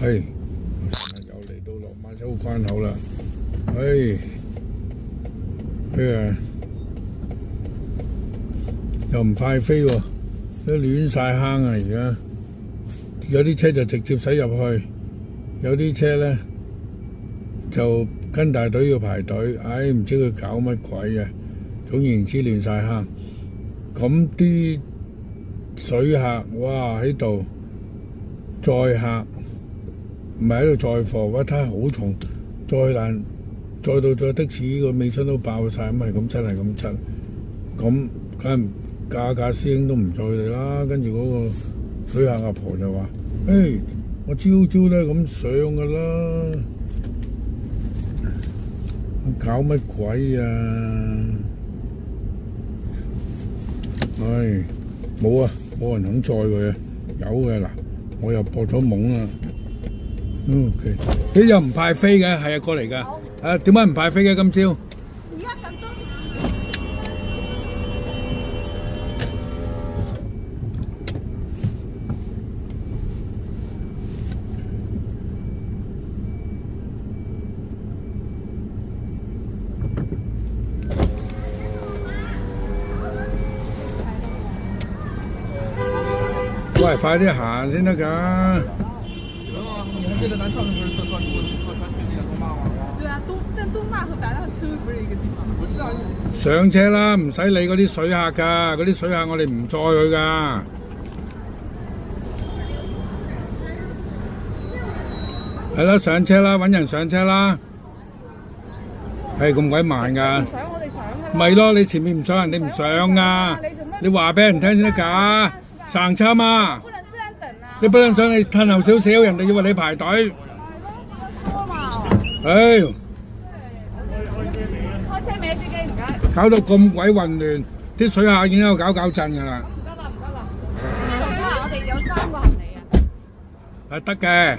係又嚟到落馬洲關口啦，又唔快飛喎，都亂晒坑啊！而家有啲車就直接駛入去，有啲車咧就跟大隊要排隊，唔知佢搞乜鬼啊！總言之亂晒坑，咁啲水客哇喺度載客，唔係喺度載貨，哇！睇下好重，載到咗的士個尾箱都爆晒，咁係咁真係咁真，咁梗係架師兄都唔載佢哋啦。跟住嗰個水客阿婆就話：我朝朝都係咁上噶啦，搞乜鬼啊！冇啊，冇人肯載佢啊，有嘅嗱，我又搏咗懵啦。OK， 你又唔派飛嘅？係啊，過嚟㗎。點解唔派飛嘅今朝？而家咁多。喂，快啲行先得㗎！你还记得咱上次不是坐船去那个东坝吗？对啊，但东坝和白浪洲不是一个地方吗？不是啊，上車啦，唔使理嗰啲水客㗎，嗰啲水客我哋唔載佢㗎。係啦，上車啦，搵人上車啦。係咁鬼慢㗎。唔想我哋上㗎啦。咪咯，你前面唔上，人哋唔上㗎。你話俾人聽先得㗎。上車嘛。你不能上，你褪後少少，人哋以為你排隊。開車名司機唔該。搞到咁鬼混亂，啲水客已經喺度搞震㗎啦。唔得啦，我哋有3個行李啊。得嘅。